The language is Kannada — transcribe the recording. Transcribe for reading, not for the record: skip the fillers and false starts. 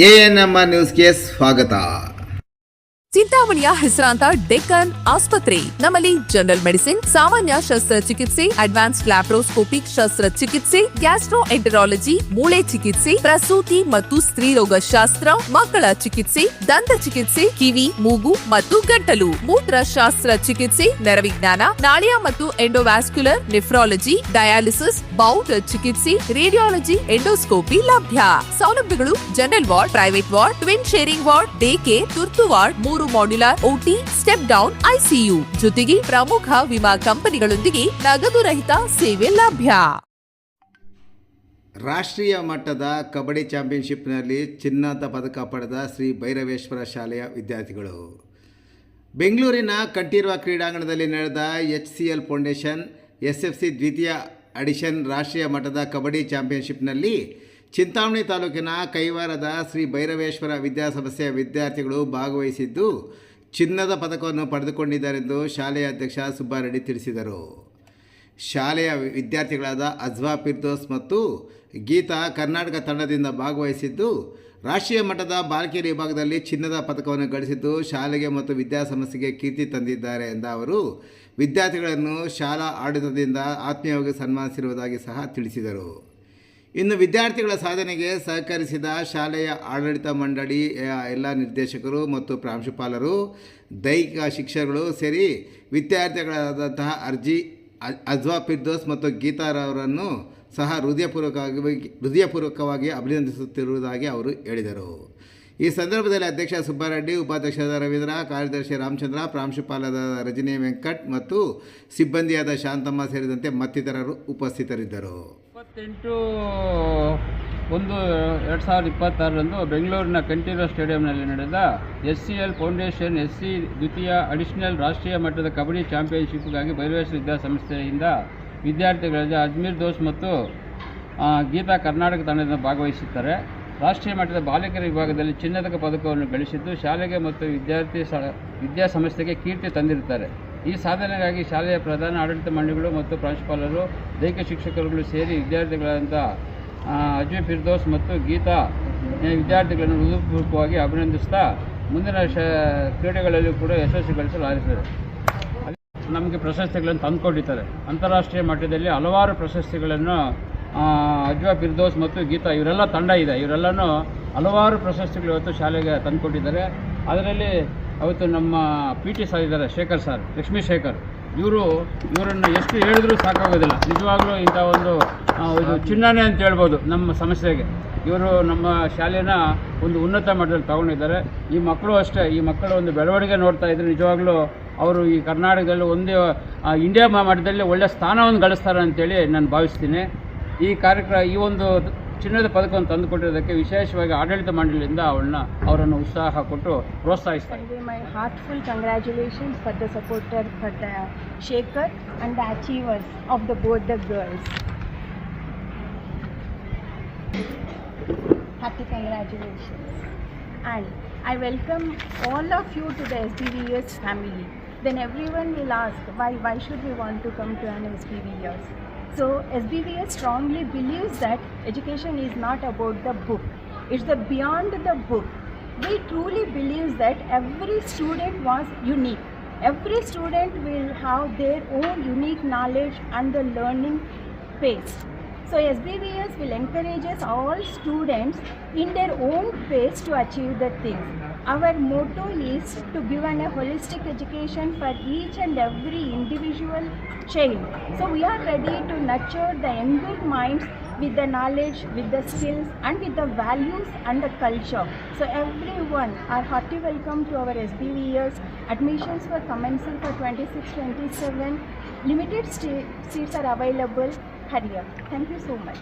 ಎಎನ್ಎಂ ನ್ಯೂಸ್ಗೆ ಸ್ವಾಗತ. ಚಿಂತಾಮಣಿಯ ಹೆಸರಾಂತ ಡೆಕ್ಕನ್ ಆಸ್ಪತ್ರೆ. ನಮ್ಮಲ್ಲಿ ಜನರಲ್ ಮೆಡಿಸಿನ್, ಸಾಮಾನ್ಯ ಶಸ್ತ್ರಚಿಕಿತ್ಸೆ, ಅಡ್ವಾನ್ಸ್ಡ್ ಲ್ಯಾಪ್ರೋಸ್ಕೋಪಿಕ್ ಶಸ್ತ್ರಚಿಕಿತ್ಸೆ, ಗ್ಯಾಸ್ಟ್ರೋಎಂಟರಾಲಜಿ, ಮೂಳೆ ಚಿಕಿತ್ಸೆ, ಪ್ರಸೂತಿ ಮತ್ತು ಸ್ತ್ರೀರೋಗ ಶಾಸ್ತ್ರ, ಮಕ್ಕಳ ಚಿಕಿತ್ಸೆ, ದಂತ ಚಿಕಿತ್ಸೆ, ಕಿವಿ, ಮೂಗು ಮತ್ತು ಗಂಟಲು, ಮೂತ್ರಶಾಸ್ತ್ರ ಚಿಕಿತ್ಸೆ, ನರವಿಜ್ಞಾನ, ನಾಳಿಯ ಮತ್ತು ಎಂಡೋವ್ಯಾಸ್ಕ್ಯುಲರ್, ನೆಫ್ರಾಲಜಿ, ಡಯಾಲಿಸಿಸ್, ಬೌಲ್ ಚಿಕಿತ್ಸೆ, ರೇಡಿಯಾಲಜಿ, ಎಂಡೋಸ್ಕೋಪಿ ಲಭ್ಯ. ಸೌಲಭ್ಯಗಳು: general ward, private ward, twin sharing ward, day care, ತುರ್ತು ward, 3 modular OT, step down ICU, ಜೊತೆಗೆ ಪ್ರಮುಖ ವಿಮಾ ಕಂಪನಿಗಳೊಂದಿಗೆ ನಗದು ರಹಿತ ಸೇವೆ ಲಭ್ಯ. ರಾಷ್ಟ್ರೀಯ ಮಟ್ಟದ ಕಬಡ್ಡಿ ಚಾಂಪಿಯನ್ಶಿಪ್ನಲ್ಲಿ ಚಿನ್ನದ ಪದಕ ಪಡೆದ ಶ್ರೀ ಭೈರವೇಶ್ವರ ಶಾಲೆಯ ವಿದ್ಯಾರ್ಥಿಗಳು ಬೆಂಗಳೂರಿನ ಕಂಠೀರವ ಕ್ರೀಡಾಂಗಣದಲ್ಲಿ ನಡೆದ HCL ಫೌಂಡೇಶನ್ SFC ದ್ವಿತೀಯ ಎಡಿಷನ್ ರಾಷ್ಟ್ರೀಯ ಮಟ್ಟದ ಕಬಡ್ಡಿ ಚಾಂಪಿಯನ್ಶಿಪ್ನಲ್ಲಿ ಚಿಂತಾಮಣಿ ತಾಲೂಕಿನ ಕೈವಾರದ ಶ್ರೀ ಭೈರವೇಶ್ವರ ವಿದ್ಯಾಸಂಸ್ಥೆಯ ವಿದ್ಯಾರ್ಥಿಗಳು ಭಾಗವಹಿಸಿದ್ದು ಚಿನ್ನದ ಪದಕವನ್ನು ಪಡೆದುಕೊಂಡಿದ್ದಾರೆಂದು ಶಾಲೆಯ ಅಧ್ಯಕ್ಷ ಸುಬ್ಬಾರೆಡ್ಡಿ ತಿಳಿಸಿದರು. ಶಾಲೆಯ ವಿದ್ಯಾರ್ಥಿಗಳಾದ ಅಜ್ವಾ ಫಿರ್ದೋಸ್ ಮತ್ತು ಗೀತಾ ಕರ್ನಾಟಕ ತಂಡದಿಂದ ಭಾಗವಹಿಸಿದ್ದು ರಾಷ್ಟ್ರೀಯ ಮಟ್ಟದ ಬಾಲಕಿಯರ ವಿಭಾಗದಲ್ಲಿ ಚಿನ್ನದ ಪದಕವನ್ನು ಗಳಿಸಿದ್ದು ಶಾಲೆಗೆ ಮತ್ತು ವಿದ್ಯಾಸಂಸ್ಥೆಗೆ ಕೀರ್ತಿ ತಂದಿದ್ದಾರೆ ಎಂದ ಅವರು ವಿದ್ಯಾರ್ಥಿಗಳನ್ನು ಶಾಲಾ ಆಡಳಿತದಿಂದ ಆತ್ಮೀಯವಾಗಿ ಸನ್ಮಾನಿಸಿರುವುದಾಗಿ ಸಹ ತಿಳಿಸಿದರು. ಇನ್ನು ವಿದ್ಯಾರ್ಥಿಗಳ ಸಾಧನೆಗೆ ಸಹಕರಿಸಿದ ಶಾಲೆಯ ಆಡಳಿತ ಮಂಡಳಿಯ ಎಲ್ಲ ನಿರ್ದೇಶಕರು ಮತ್ತು ಪ್ರಾಂಶುಪಾಲರು, ದೈಹಿಕ ಶಿಕ್ಷಕರು ಸೇರಿ ವಿದ್ಯಾರ್ಥಿಗಳಾದಂತಹ ಅಜ್ವಾ ಫಿರ್ದೋಸ್ ಮತ್ತು ಗೀತಾರವರನ್ನು ಸಹ ಹೃದಯಪೂರ್ವಕವಾಗಿ ಅಭಿನಂದಿಸುತ್ತಿರುವುದಾಗಿ ಅವರು ಹೇಳಿದರು. ಈ ಸಂದರ್ಭದಲ್ಲಿ ಅಧ್ಯಕ್ಷ ಸುಬ್ಬಾರೆಡ್ಡಿ, ಉಪಾಧ್ಯಕ್ಷರಾದ ರವೀಂದ್ರ, ಕಾರ್ಯದರ್ಶಿ ರಾಮಚಂದ್ರ, ಪ್ರಾಂಶುಪಾಲರಾದ ರಜನಿ ವೆಂಕಟ್ ಮತ್ತು ಸಿಬ್ಬಂದಿಯಾದ ಶಾಂತಮ್ಮ ಸೇರಿದಂತೆ ಮತ್ತಿತರರು ಉಪಸ್ಥಿತರಿದ್ದರು. 28/1/2026 ಬೆಂಗಳೂರಿನ ಕಂಠೀರವ ಸ್ಟೇಡಿಯಂನಲ್ಲಿ ನಡೆದ HCL ಫೌಂಡೇಶನ್ SC ದ್ವಿತೀಯ ಅಡಿಷನಲ್ ರಾಷ್ಟ್ರೀಯ ಮಟ್ಟದ ಕಬಡ್ಡಿ ಚಾಂಪಿಯನ್ಶಿಪ್ಗಾಗಿ ಭೈರವೇಶ್ವರ ವಿದ್ಯಾಸಂಸ್ಥೆಯಿಂದ ವಿದ್ಯಾರ್ಥಿಗಳಾದ ಅಜ್ಮೀರ್ ದೋಸ್ ಮತ್ತು ಗೀತಾ ಕರ್ನಾಟಕ ತಂಡದಿಂದ ಭಾಗವಹಿಸುತ್ತಾರೆ. ರಾಷ್ಟ್ರೀಯ ಮಟ್ಟದ ಬಾಲಕಿಯರ ವಿಭಾಗದಲ್ಲಿ ಚಿನ್ನದ ಪದಕವನ್ನು ಗಳಿಸಿದ್ದು ಶಾಲೆಗೆ ಮತ್ತು ವಿದ್ಯಾಸಂಸ್ಥೆಗೆ ಕೀರ್ತಿ ತಂದಿರುತ್ತಾರೆ. ಈ ಸಾಧನೆಗಾಗಿ ಶಾಲೆಯ ಪ್ರಧಾನ ಆಡಳಿತ ಮಂಡಳಿಗಳು ಮತ್ತು ಪ್ರಾಂಶುಪಾಲರು, ದೈಹಿಕ ಶಿಕ್ಷಕರುಗಳು ಸೇರಿ ವಿದ್ಯಾರ್ಥಿಗಳಾದಂಥ ಅಜ್ವಾ ಫಿರ್ದೋಸ್ ಮತ್ತು ಗೀತಾ ವಿದ್ಯಾರ್ಥಿಗಳನ್ನು ಹೃದಯಪೂರ್ವಕವಾಗಿ ಅಭಿನಂದಿಸ್ತಾ ಮುಂದಿನ ಕ್ರೀಡೆಗಳಲ್ಲಿ ಕೂಡ ಯಶಸ್ವಿ ಗಳಿಸಲು ಹಾರೈಸಿದ್ದಾರೆ. ನಮಗೆ ಪ್ರಶಸ್ತಿಗಳನ್ನು ತಂದುಕೊಂಡಿದ್ದಾರೆ. ಅಂತಾರಾಷ್ಟ್ರೀಯ ಮಟ್ಟದಲ್ಲಿ ಹಲವಾರು ಪ್ರಶಸ್ತಿಗಳನ್ನು ಅಜ್ವಾ ಫಿರ್ದೋಸ್ ಮತ್ತು ಗೀತಾ ಇವರೆಲ್ಲ ತಂಡ ಇದೆ, ಇವರೆಲ್ಲನೂ ಹಲವಾರು ಪ್ರಶಸ್ತಿಗಳು ಇವತ್ತು ಶಾಲೆಗೆ ತಂದುಕೊಟ್ಟಿದ್ದಾರೆ. ಅದರಲ್ಲಿ ಅವತ್ತು ನಮ್ಮ PT ಸರ್ ಇದ್ದಾರೆ, ಶೇಖರ್ ಸರ್, ಲಕ್ಷ್ಮೀ ಶೇಖರ್, ಇವರನ್ನು ಎಷ್ಟು ಹೇಳಿದ್ರೂ ಸಾಕಾಗೋದಿಲ್ಲ. ನಿಜವಾಗ್ಲೂ ಇಂಥ ಒಂದು ಇದು ಚಿನ್ನನೇ ಅಂತ ಹೇಳ್ಬೋದು ನಮ್ಮ ಸಮಸ್ಯೆಗೆ. ಇವರು ನಮ್ಮ ಶಾಲೆನ ಒಂದು ಉನ್ನತ ಮಟ್ಟದಲ್ಲಿ ತಗೊಂಡಿದ್ದಾರೆ. ಈ ಮಕ್ಕಳು ಅಷ್ಟೇ, ಈ ಮಕ್ಕಳ ಒಂದು ಬೆಳವಣಿಗೆ ನೋಡ್ತಾ ಇದ್ದರೆ ನಿಜವಾಗ್ಲೂ ಅವರು ಈ ಕರ್ನಾಟಕದಲ್ಲಿ ಒಂದೇ ಇಂಡಿಯಾ ಮಟ್ಟದಲ್ಲಿ ಒಳ್ಳೆಯ ಸ್ಥಾನವನ್ನು ಗಳಿಸ್ತಾರೆ ಅಂತೇಳಿ ನಾನು ಭಾವಿಸ್ತೀನಿ. ಈ ಒಂದು ಚಿನ್ನದ ಪದಕವನ್ನು ತಂದುಕೊಟ್ಟಿರೋದಕ್ಕೆ ವಿಶೇಷವಾಗಿ ಆಡಳಿತ ಮಂಡಳಿಯಿಂದ ಅವರನ್ನು ಉತ್ಸಾಹ ಕೊಟ್ಟು ಪ್ರೋತ್ಸಾಹಿಸ್ತಾರೆ. My heartful congratulations for the supporter, for the Shekhar and the achievers of both the girls. Happy congratulations. And I welcome all of you to the SBVS family. Then everyone will ask, why should we want to come to an SBVS? So SBVS strongly believes that education is not about the book, it's beyond the book. We truly believe that every student was unique. Every student will have their own unique knowledge and the learning pace. So SBVS will encourage all students in their own pace to achieve the things. Our motto is to give a holistic education for each and every individual child. So we are ready to nurture the younger minds with the knowledge, with the skills and with the values and the culture. So everyone are hearty welcome to our SBVS. Admissions for commencing for 26-27. Limited seats are available. Hurry up. Thank you so much.